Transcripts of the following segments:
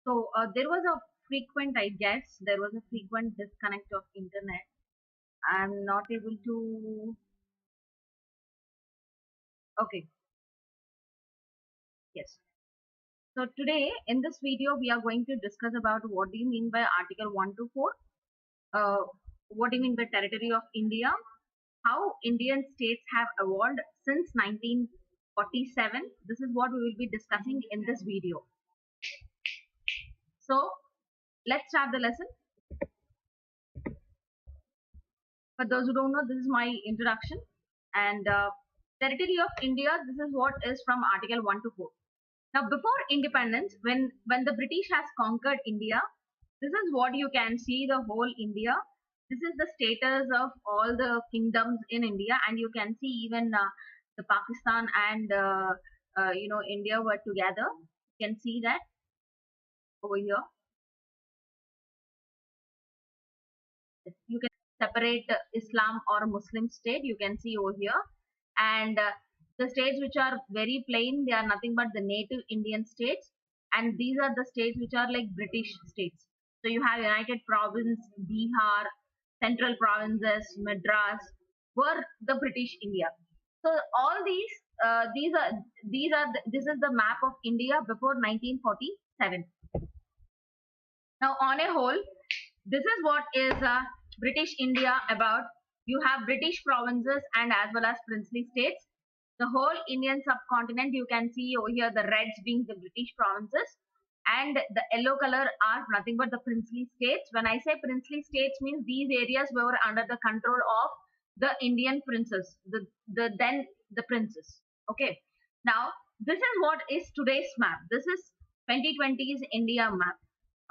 There was a frequent, I guess, there was a frequent disconnect of internet. I'm not able to. Okay, yes. So today in this video, we are going to discuss about what do you mean by Article 1 to 4, uh, what do you mean by territory of India, how Indian states have evolved since 1947. This is what we will be discussing in this video. So let's start the lesson. For those who don't know, this is my introduction. And territory of India, this is what is from Article 1 to 4. Now, before independence, when the British has conquered India, this is what you can see, the whole India. This is the status of all the kingdoms in India, and you can see even the Pakistan and India were together. You can see that over here. You can separate Islam or Muslim state. You can see over here, and the states which are very plain, they are nothing but the native Indian states, and these are the states which are like British states. So you have United Province, Bihar, Central Provinces, Madras were the British India. So all this is the map of India before 1947. Now on a whole, this is what is British India about. You have British provinces and as well as princely states. The whole Indian subcontinent, you can see over here the reds being the British provinces and the yellow color are nothing but the princely states. When I say princely states, means these areas were under the control of the Indian princes, the princes. Okay. Now this is what is today's map. This is 2020's India map.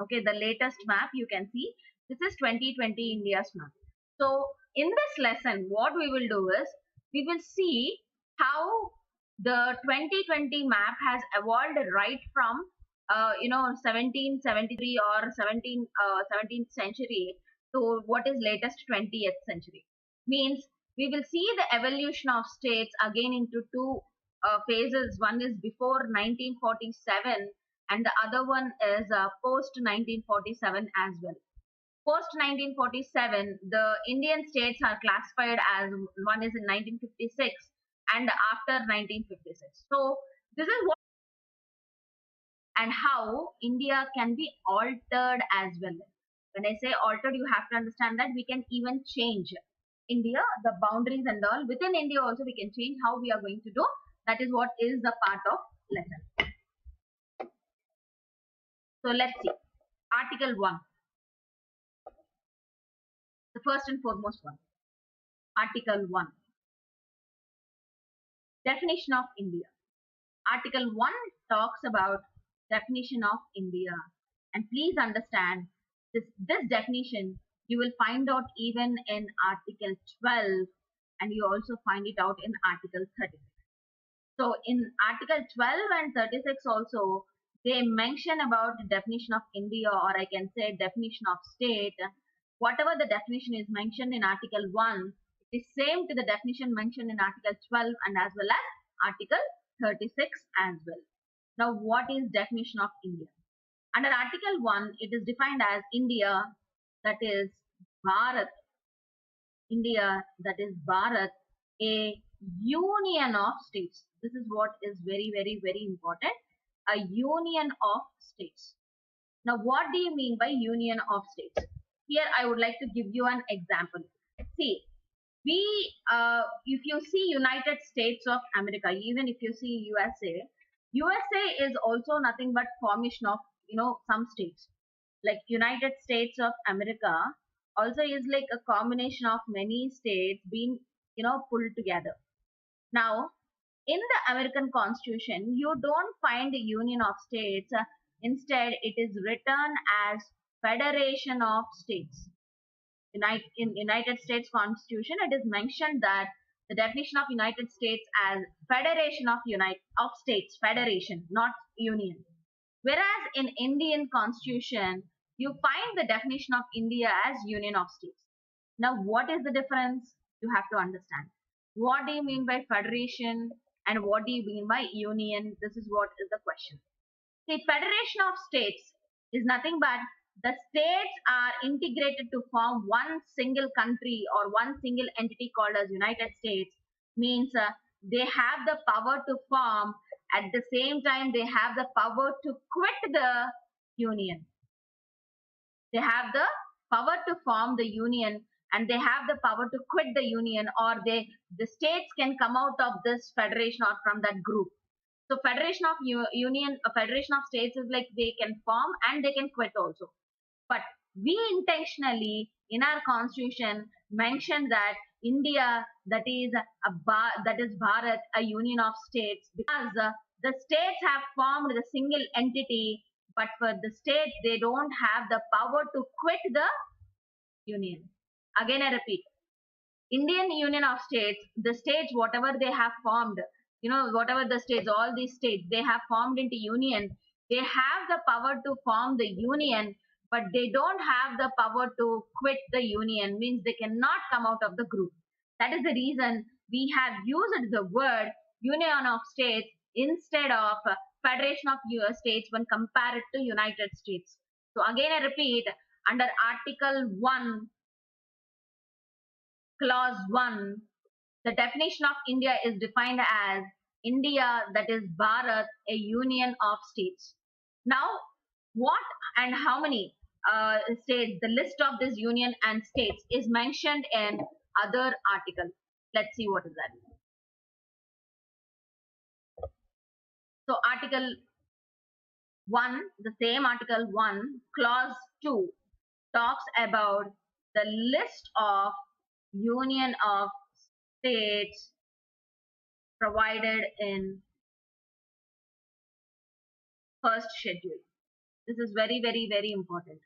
Okay, the latest map you can see. This is 2020 India's map. So in this lesson, what we will do is we will see how the 2020 map has evolved right from 1773 or 17th century to what is latest 20th century. Means we will see the evolution of states again into two phases. One is before 1947 and the other one is post 1947 as well. Post 1947, the Indian states are classified as one is in 1956 and after 1956. So this is what and how India can be altered as well. When I say altered, you have to understand that we can even change India, the boundaries and all. Within India also we can change how we are going to do. That is what is the part of lesson. So let's see. Article 1. The first and foremost one. Article 1. Definition of India. Article 1 talks about definition of India. And please understand this definition you will find out even in Article 12 and you also find it out in Article 36. So in Article 12 and 36 also they mention about the definition of India, or I can say definition of state. Whatever the definition is mentioned in Article 1, it is same to the definition mentioned in Article 12 and as well as Article 36 as well. Now what is definition of India? Under Article 1, it is defined as India, that is Bharat. India, that is Bharat, a union of states. This is what is very, very, very important. A union of states. Now, what do you mean by union of states? Here, I would like to give you an example. See, if you see United States of America, even if you see USA is also nothing but formation of, some states. Like United States of America also is like a combination of many states being, pulled together. Now, in the American Constitution, you don't find a union of states. Instead, it is written as Federation of States. In United States Constitution, it is mentioned that the definition of United States as Federation of States, Federation, not Union. Whereas in Indian Constitution, you find the definition of India as Union of States. Now, what is the difference? You have to understand. What do you mean by federation and what do you mean by union? This is what is the question. See, Federation of States is nothing but the states are integrated to form one single country or one single entity called as United States. Means they have the power to form, at the same time they have the power to quit the union. They have the power to form the union, and they have the power to quit the union, or the states can come out of this federation or from that group. So federation of union, a federation of states is like they can form and they can quit also. But we intentionally in our constitution mentioned that India, that is that is Bharat, a union of states, because the states have formed the single entity, but for the states they don't have the power to quit the union. Again I repeat, Indian Union of States, the states, whatever they have formed, whatever the states, all these states, they have formed into union. They have the power to form the union, but they don't have the power to quit the union, means they cannot come out of the group. That is the reason we have used the word Union of States instead of Federation of US States when compared to United States. So again, I repeat, under Article 1, Clause 1, the definition of India is defined as India, that is Bharat, a union of states. Now, what and how many states, the list of this union and states is mentioned in other article. Let's see what is that. So Article 1, the same Article 1, Clause 2 talks about the list of union of states provided in first schedule. This is very, very, very important.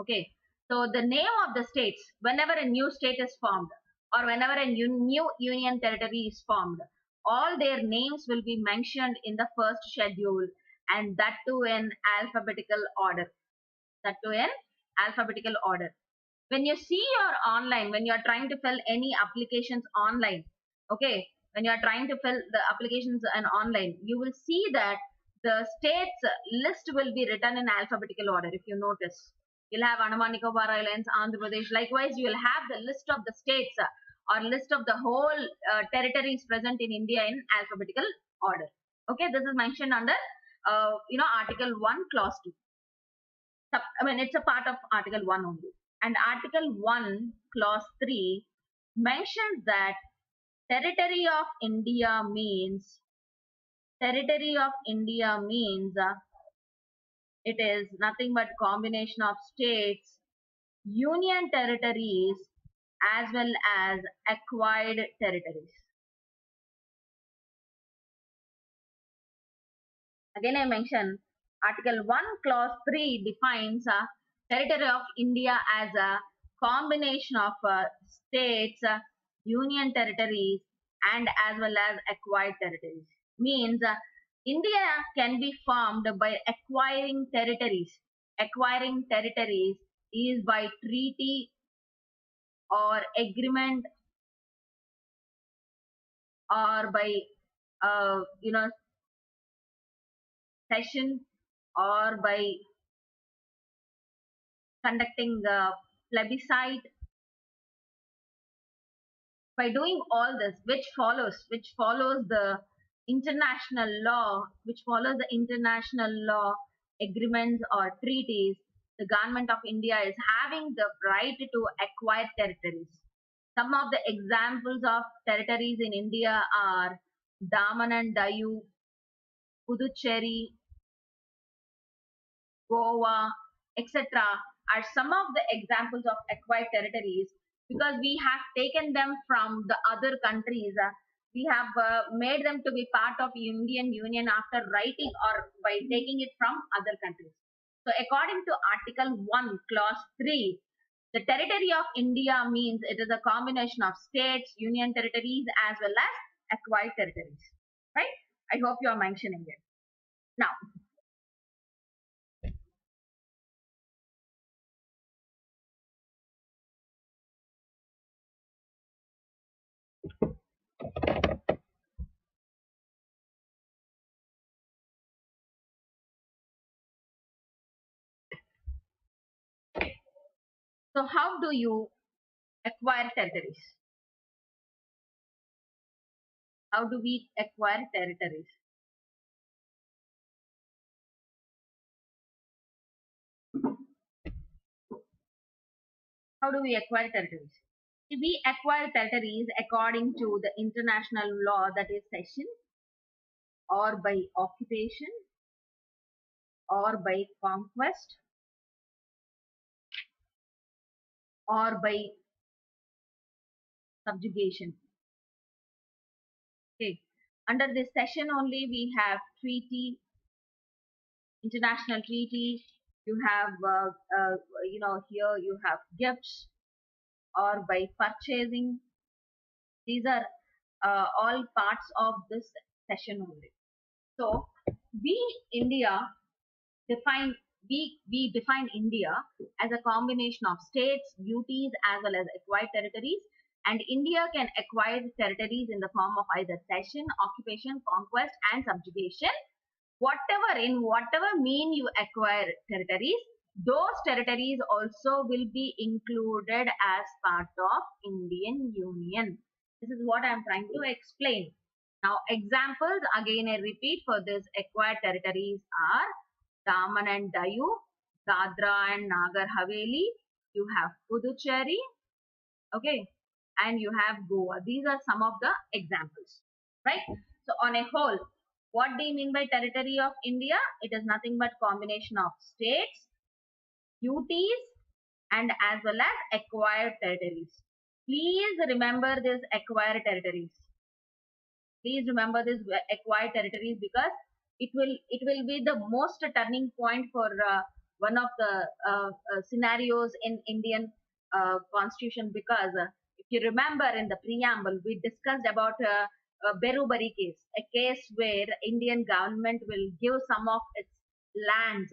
Okay. So the name of the states, whenever a new state is formed or whenever a new union territory is formed, all their names will be mentioned in the first schedule, and that too in alphabetical order. That too in alphabetical order. When you see your online, when you are trying to fill any applications online, okay, when you are trying to fill the applications and online, you will see that the states list will be written in alphabetical order. If you notice, you'll have Andaman Nicobar Islands, Andhra Pradesh. Likewise, you will have the list of the states or list of the whole territories present in India in alphabetical order. Okay, this is mentioned under Article 1, Clause 2. I mean, it's a part of Article 1 only. And Article 1, Clause 3 mentions that territory of India means it is nothing but combination of states, union territories, as well as acquired territories. Again, I mentioned Article 1, Clause 3 defines territory of India as a combination of states, union territories, and as well as acquired territories. Means India can be formed by acquiring territories. Acquiring territories is by treaty or agreement or by session or by conducting a plebiscite. By doing all this, which follows the international law, agreements or treaties, the government of India is having the right to acquire territories. Some of the examples of territories in India are Daman and Diu, Puducherry, Goa, etc. are some of the examples of acquired territories, because we have taken them from the other countries. We have made them to be part of Indian Union after writing or by taking it from other countries. So according to Article 1, Clause 3, the territory of India means it is a combination of states, union territories, as well as acquired territories. Right? I hope you are mentioning it. Now, So how do you acquire territories? How do we acquire territories? How do we acquire territories? We acquire territories according to the international law, that is cession, or by occupation, or by conquest, or by subjugation. Okay. Under this cession only we have treaty, international treaty. You have, here you have gifts, or by purchasing. These are all parts of this cession only. So we India define we define India as a combination of states, UTs, as well as acquired territories. And India can acquire territories in the form of either cession, occupation, conquest, and subjugation. In whatever mean you acquire territories, those territories also will be included as part of Indian Union. This is what I am trying to explain. Now, examples, again I repeat, for this acquired territories are Daman and Diu, Dadra and Nagar Haveli, you have Puducherry, okay, and you have Goa. These are some of the examples, right? So on a whole, what do you mean by territory of India? It is nothing but combination of states, UTs, and as well as acquired territories. Please remember this acquired territories. Please remember this acquired territories, because it will be the most turning point for one of the scenarios in Indian constitution, because if you remember in the preamble we discussed about Berubari case, a case where Indian government will give some of its lands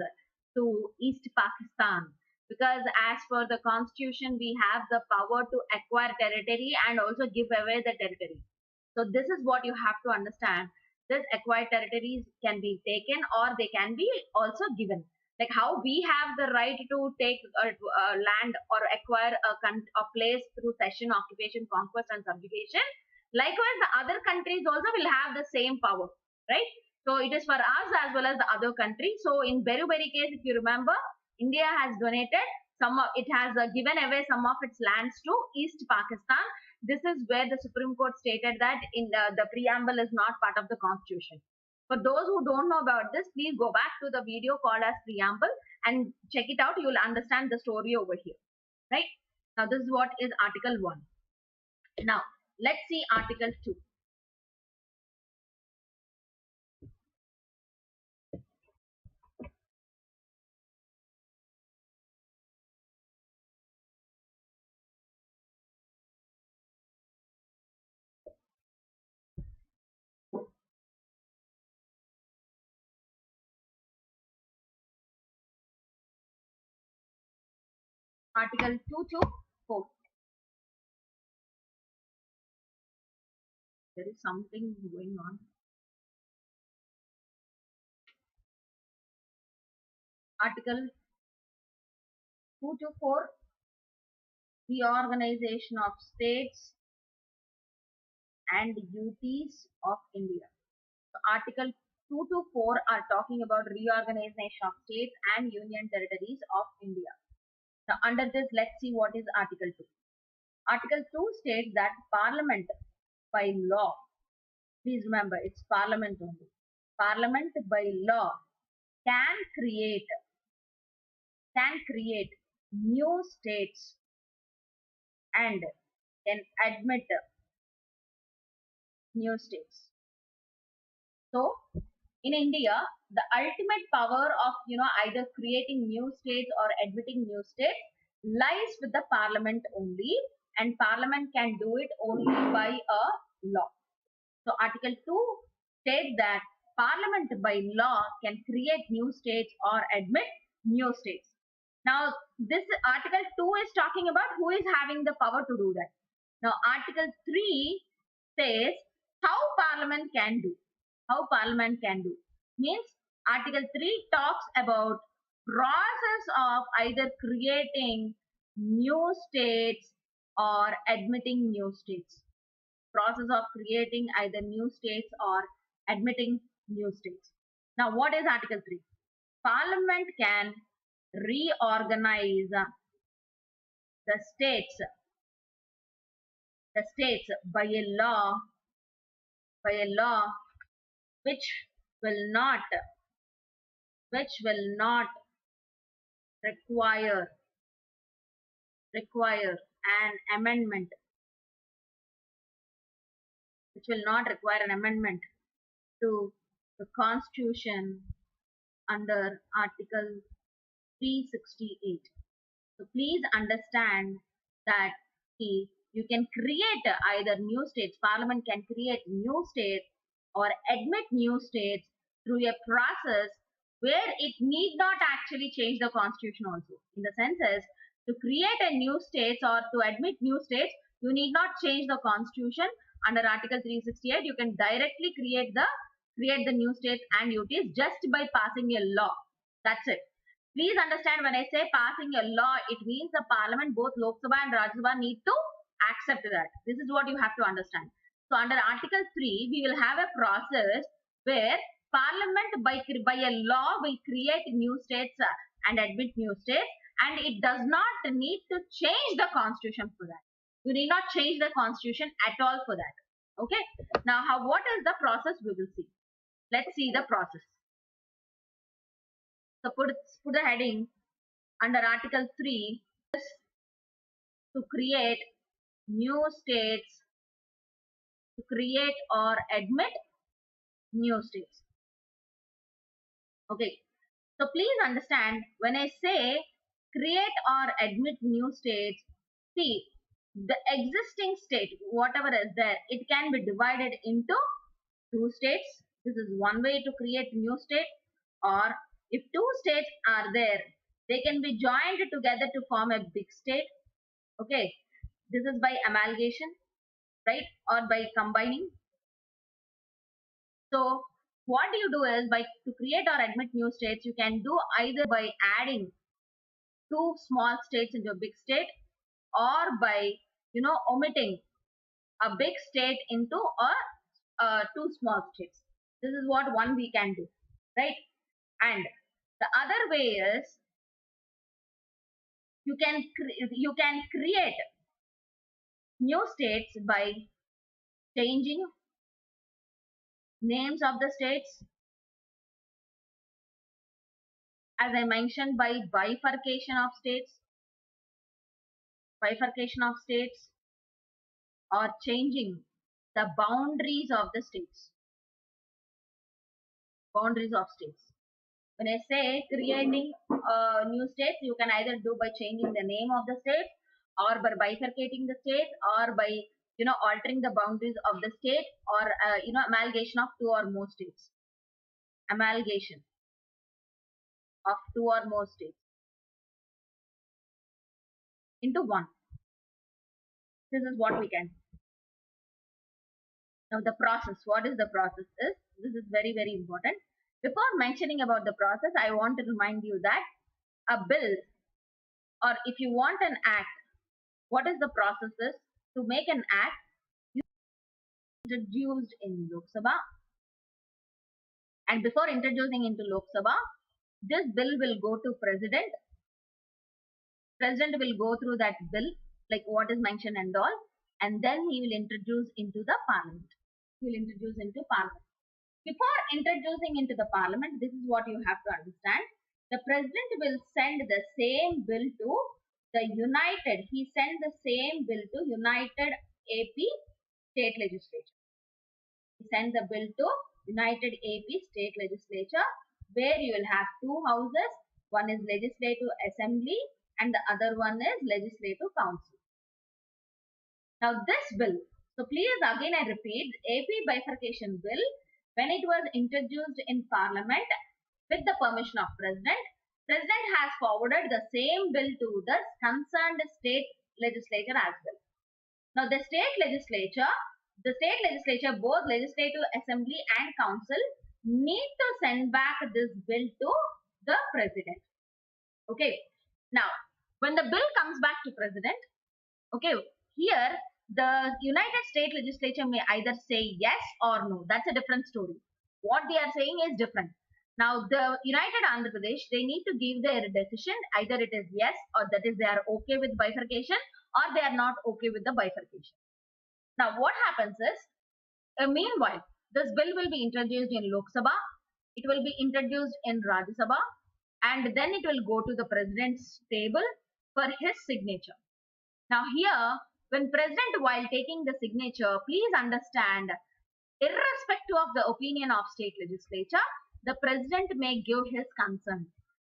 to East Pakistan, because as per the constitution we have the power to acquire territory and also give away the territory. So this is what you have to understand. This acquired territories can be taken or they can be also given. Like how we have the right to take land or acquire a place through cession, occupation, conquest, and subjugation. Likewise, the other countries also will have the same power, right? So it is for us as well as the other countries. So in Berubari case, if you remember, India has donated it has given away some of its lands to East Pakistan. This is where the Supreme Court stated that in the preamble is not part of the constitution. For those who don't know about this, please go back to the video called as preamble and check it out. You will understand the story over here, right? Now this is what is Article 1. Now let's see Article 2. Article 2 to 4. There is something going on. Article 2 to 4, reorganization of states and UTs of India. So Article 2 to 4 are talking about reorganization of states and union territories of India. Now under this, let's see what is Article 2. Article 2 states that Parliament by law, please remember it's Parliament only, Parliament by law can create new states and can admit new states. So in India, the ultimate power of either creating new states or admitting new states lies with the Parliament only, and Parliament can do it only by a law. So Article 2 states that Parliament by law can create new states or admit new states. Now this Article 2 is talking about who is having the power to do that. Now Article 3 says how Parliament can do. How Parliament can do means Article 3 talks about process of either creating new states or admitting new states. Process of creating either new states or admitting new states. Now, what is Article 3? Parliament can reorganize the states by a law which will not require an amendment, which will not require an amendment to the Constitution under Article 368. So please understand that you can create either new states, Parliament can create new states or admit new states through a process where it need not actually change the Constitution also. In the sense is, to create a new states or to admit new states, you need not change the Constitution. Under Article 368, you can directly create the new states and UTs just by passing a law. That's it. Please understand, when I say passing a law, it means the Parliament, both Lok Sabha and Rajya Sabha, need to accept that. This is what you have to understand. So under Article 3, we will have a process where Parliament by a law will create new states and admit new states, and it does not need to change the Constitution for that. You need not change the Constitution at all for that. Okay. Now, what is the process? We will see. Let's see the process. So put the heading under Article 3 to create new states, to create or admit new states. Okay. So please understand, when I say create or admit new states, see, the existing state, whatever is there, it can be divided into two states. This is one way to create new state. Or if two states are there, they can be joined together to form a big state. Okay. This is by amalgamation, right? Or by combining. So what you do is, to create or admit new states, you can do either by adding two small states into a big state, or by omitting a big state into two small states. This is what one we can do, right? And the other way is, you can create new states by changing names of the states, as I mentioned, by bifurcation of states, or changing the boundaries of the states. When I say creating new states, you can either do by changing the name of the state, or by bifurcating the state, or by altering the boundaries of the state, or amalgamation of two or more states. Amalgamation of two or more states into one. This is what we can do. Now the process, what is the process is, this is very, very important. Before mentioning about the process, I want to remind you that a bill, or if you want an act, what is the process is, to make an act, you introduced in Lok Sabha, and before introducing into Lok Sabha, this bill will go to President. President will go through that bill, like what is mentioned and all, and then he will introduce into the Parliament. Before introducing into the Parliament, this is what you have to understand. The President will send the same bill to the United AP State Legislature. He sends the bill to United AP State Legislature, where you will have two houses. One is Legislative Assembly and the other one is Legislative Council. Now this bill, so please again I repeat, AP Bifurcation Bill, when it was introduced in Parliament with the permission of President has forwarded the same bill to the concerned state legislature as well. Now the state legislature, both Legislative Assembly and Council, need to send back this bill to the President. Okay. Now When the bill comes back to president, okay, here the United States legislature may either say yes or no. That's a different story. What they are saying is different. Now the United Andhra Pradesh, they need to give their decision, either it is yes, or that is they are okay with bifurcation, or they are not okay with the bifurcation. Now what happens is, meanwhile, this bill will be introduced in Lok Sabha, it will be introduced in Rajya Sabha, and then it will go to the president's table for his signature. Now here, when president, while taking the signature, please understand, irrespective of the opinion of state legislature, the president may give his consent.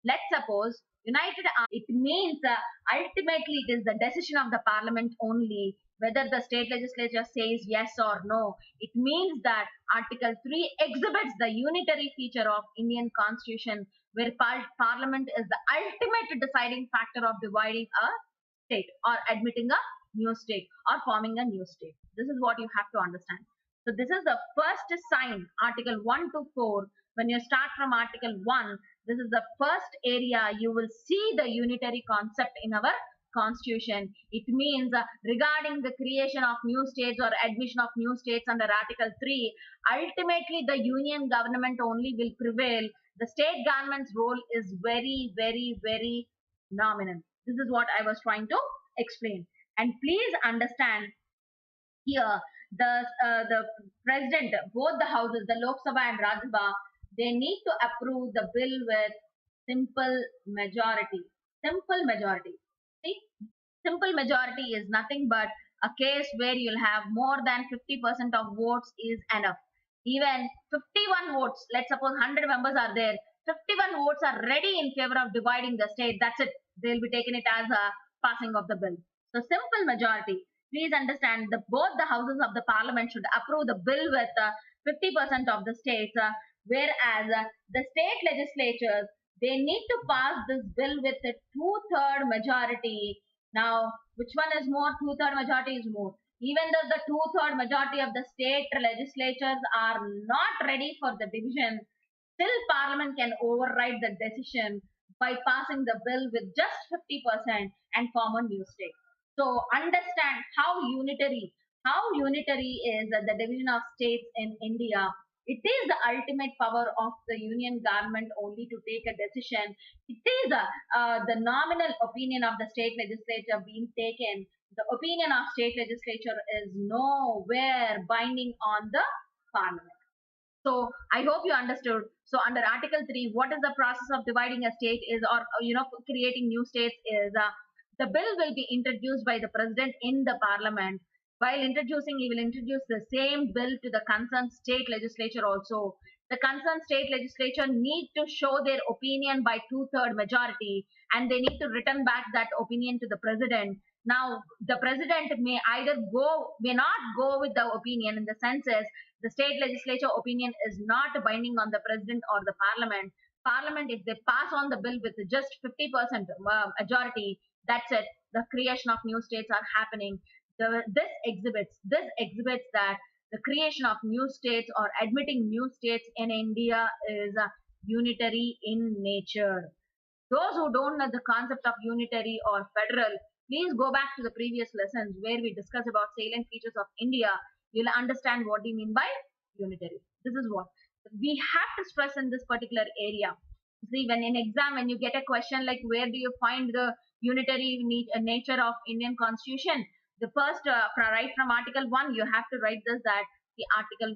Let's suppose United, it means ultimately it is the decision of the parliament only whether the state legislature says yes or no. It means that Article 3 exhibits the unitary feature of Indian Constitution, where parliament is the ultimate deciding factor of dividing a state or admitting a new state or forming a new state. This is what you have to understand. So this is the first sign, Article 1 to 4. When you start from Article 1, this is the first area you will see the unitary concept in our constitution. It means regarding the creation of new states or admission of new states under Article 3, ultimately the union government only will prevail. The state government's role is very, very, very nominal. This is what I was trying to explain. And please understand, here the president, both the houses, the Lok Sabha and Rajya Sabha, they need to approve the bill with simple majority. Simple majority. See, simple majority is nothing but a case where you'll have more than 50% of votes is enough. Even 51 votes, let's suppose 100 members are there, 51 votes are ready in favor of dividing the state. That's it. They'll be taking it as a passing of the bill. So simple majority. Please understand that both the houses of the parliament should approve the bill with 50% of the states, whereas the state legislatures, they need to pass this bill with a two-third majority. Now, which one is more? Two-third majority is more. Even though the two-third majority of the state legislatures are not ready for the division, still parliament can override the decision by passing the bill with just 50% and form a new state. So understand how unitary is the division of states in India. It is the ultimate power of the union government only to take a decision. It is the nominal opinion of the state legislature being taken. The opinion of state legislature is nowhere binding on the parliament. So I hope you understood. So under Article 3, what is the process of dividing a state is, or creating new states is, the bill will be introduced by the president in the parliament. While introducing, he will introduce the same bill to the concerned state legislature also. The concerned state legislature need to show their opinion by two-third majority, and they need to return back that opinion to the president. Now, the president may not go with the opinion, in the senses the state legislature opinion is not binding on the president or the parliament. Parliament, if they pass on the bill with just 50% majority, that's it. The creation of new states are happening. This exhibits that the creation of new states or admitting new states in India is unitary in nature. Those who don't know the concept of unitary or federal, please go back to the previous lessons where we discuss about salient features of India. You'll understand what we mean by unitary. This is what we have to stress in this particular area. See, when in exam, when you get a question like where do you find the unitary nature of Indian Constitution, the first right from Article 1, you have to write this, that the Article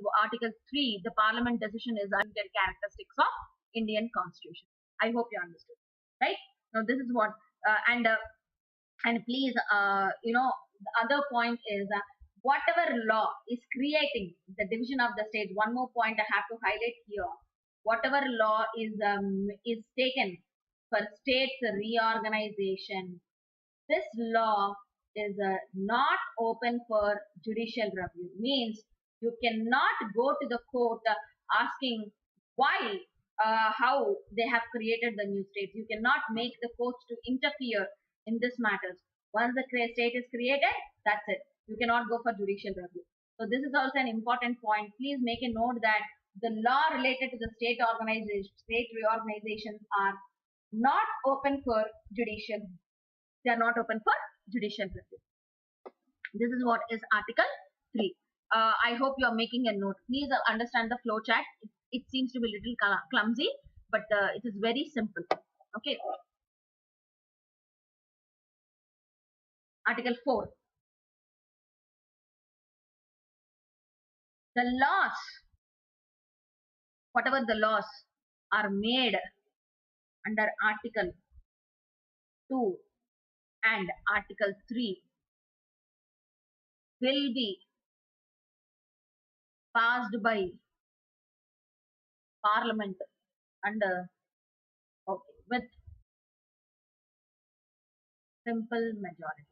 3, the Parliament decision is unitary characteristics of Indian Constitution. I hope you understood, right? Now this is what and please, the other point is whatever law is creating the division of the states. One more point I have to highlight here: whatever law is taken for states reorganization, this law is not open for judicial review. Means you cannot go to the court asking why, how they have created the new states. You cannot make the courts to interfere in this matters. Once the state is created, that's it. You cannot go for judicial review. So this is also an important point. Please make a note that the law related to the state reorganizations are not open for judicial. They are not open for judicial review. This is what is Article 3. I hope you are making a note. Please understand the flow chart. It seems to be a little clumsy, but it is very simple. Okay. Article 4. The laws, whatever the laws are made under Article 2 and Article 3 will be passed by Parliament under with simple majority.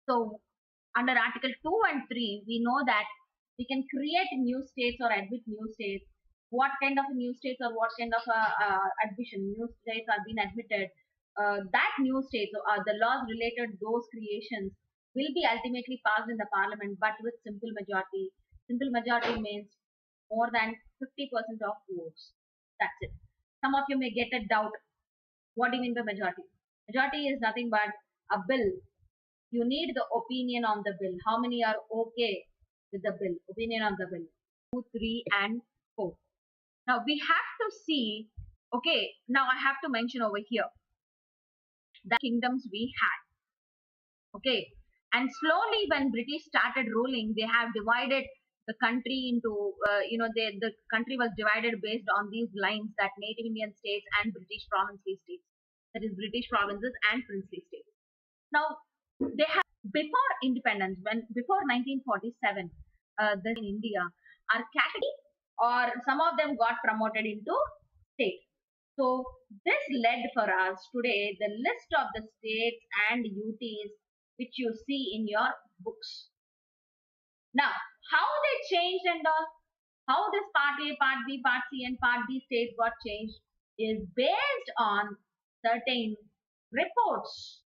So under Article 2 and 3, we know that we can create new states or admit new states. What kind of new states or what kind of admission new states are being admitted, that new states or the laws related to those creations will be ultimately passed in the Parliament, but with simple majority. Simple majority means more than 50% of votes. That's it. Some of you may get a doubt. What do you mean by majority? Majority is nothing but a bill. You need the opinion on the bill. How many are okay with the bill? Opinion on the bill. 2, 3, and 4. Now we have to see, okay, now I have to mention over here the kingdoms we had. Okay. And slowly when British started ruling, they have divided the country into, the country was divided based on these lines, that Native Indian states and British provincial states. That is British provinces and princely states. Now, they have, before independence, before 1947, in India are category, or some of them got promoted into state. So this led for us today the list of the states and UTs which you see in your books. Now, how they changed and all, how this part A, part B, part C, and part D states got changed is based on certain reports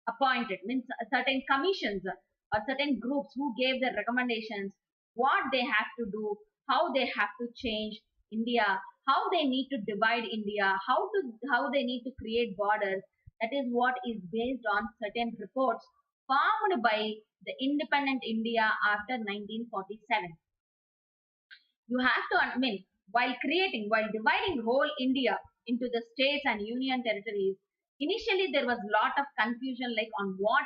appointed, means certain commissions or certain groups who gave their recommendations, what they have to do, how they have to change India, how they need to divide India, how they need to create borders. That is what is based on certain reports formed by the independent India after 1947. You have to admit, while dividing whole India into the states and union territories, initially there was a lot of confusion, like on what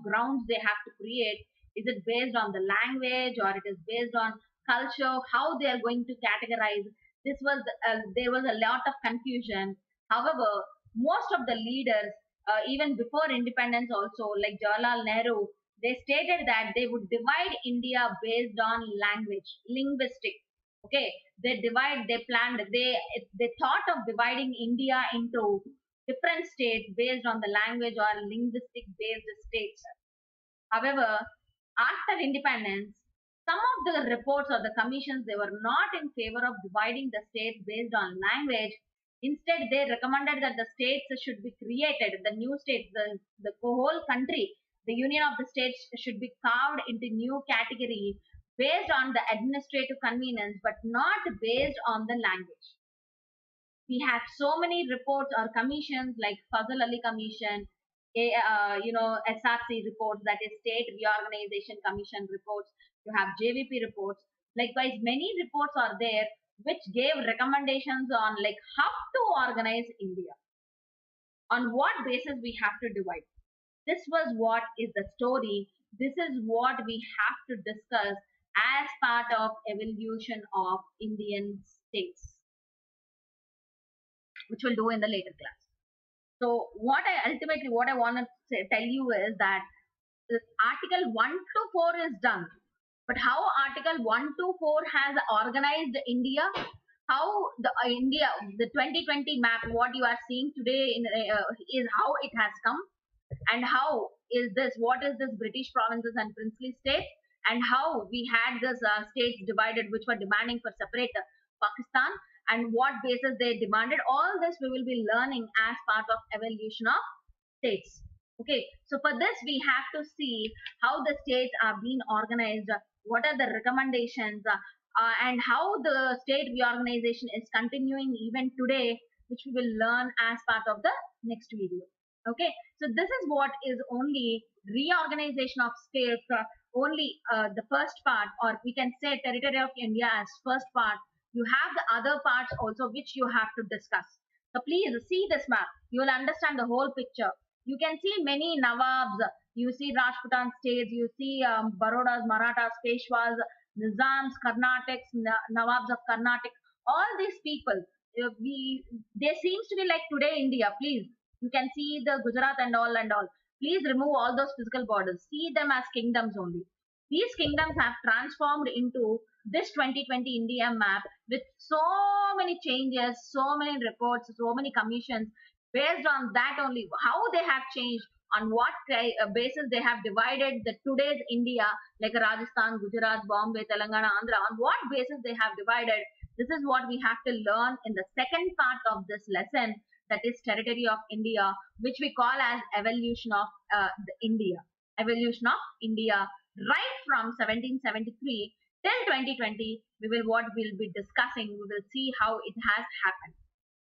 grounds they have to create. Is it based on the language, or it is based on culture? How they are going to categorize? There was a lot of confusion. However, most of the leaders, even before independence, also like Jawaharlal Nehru, they stated that they would divide India based on language, linguistic. Okay, they thought of dividing India into different states based on the language or linguistic based states. However, after independence, some of the reports or the commissions, they were not in favor of dividing the states based on language. Instead, they recommended that the states should be created, the new states, the whole country, the union of the states should be carved into new category based on the administrative convenience, but not based on the language. We have so many reports or commissions like Fazal Ali Commission, SRC reports, that is State Reorganization Commission reports. You have JVP reports. Likewise, many reports are there which gave recommendations on like how to organize India, on what basis we have to divide. This was what is the story. This is what we have to discuss as part of evolution of Indian states, which we'll do in the later class. So what I want to tell you is that this Article 1 to 4 is done. But how Article 1 to 4 has organized India, how the 2020 map, what you are seeing today is how it has come, and how is this, what is this British provinces and princely states, and how we had this states divided which were demanding for separate Pakistan, and what basis they demanded. All this we will be learning as part of evolution of states. Okay, so for this we have to see how the states are being organized, what are the recommendations, and how the state reorganization is continuing even today, which we will learn as part of the next video. Okay, so this is what is only reorganization of states, only the first part, or we can say territory of India as first part. You have the other parts also which you have to discuss. So please see this map. You will understand the whole picture. You can see many Nawabs. You see Rajputan states. You see Barodas, Marathas, Peshwas, Nizams, Karnataks, Nawabs of Karnataka. All these people, they seems to be like today India. Please, you can see the Gujarat and all and all. Please remove all those physical borders. See them as kingdoms only. These kingdoms have transformed into this 2020 India map with so many changes, so many reports, so many commissions. Based on that only, how they have changed, on what basis they have divided the today's India, like Rajasthan, Gujarat, Bombay, Telangana, Andhra, on what basis they have divided. This is what we have to learn in the second part of this lesson, that is territory of India, which we call as evolution of evolution of India, right from 1773 till 2020. We'll be discussing. We will see how it has happened.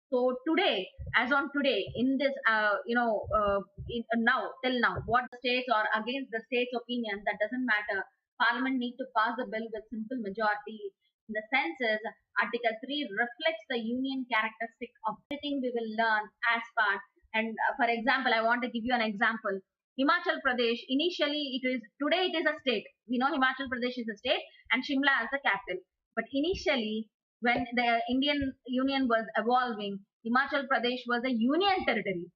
So today, as on today, in this, now till now, what the states or against the state's opinion, that doesn't matter. Parliament need to pass the bill with simple majority. In the sense is, Article 3 reflects the union characteristic of everything we will learn as part. And for example, I want to give you an example. Himachal Pradesh, initially today it is a state. We know Himachal Pradesh is a state and Shimla as the capital. But initially, when the Indian Union was evolving, Himachal Pradesh was a union territory.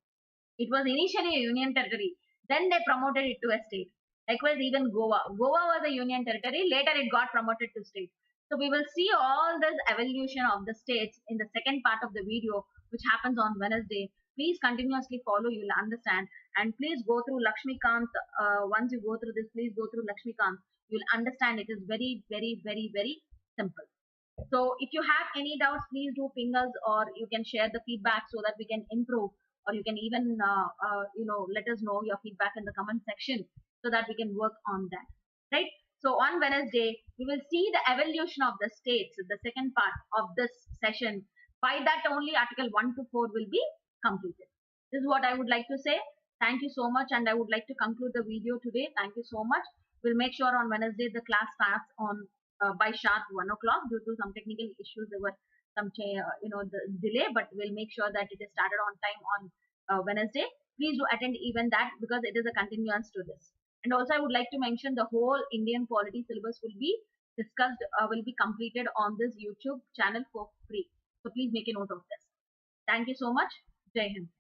It was initially a union territory. Then they promoted it to a state. Likewise, even Goa. Goa was a union territory. Later, it got promoted to state. So we will see all this evolution of the states in the second part of the video, which happens on Wednesday. Please continuously follow. You will understand. And please go through Lakshmikant. Once you go through this, please go through Lakshmikant. You will understand it is very, very, very, very simple. So if you have any doubts, please do ping us, or you can share the feedback so that we can improve, or you can even let us know your feedback in the comment section so that we can work on that. Right. So on Wednesday, we will see the evolution of the states, the second part of this session. By that only Article 1 to 4 will be completed. This is what I would like to say. Thank you so much, and I would like to conclude the video today. Thank you so much. We'll make sure on Wednesday the class starts on by sharp 1 o'clock. Due to some technical issues, there were some the delay, but we'll make sure that it is started on time on Wednesday. Please do attend even that, because it is a continuance to this. And also I would like to mention the whole Indian polity syllabus will be discussed, will be completed on this YouTube channel for free. So please make a note of this. Thank you so much. Jai Hind.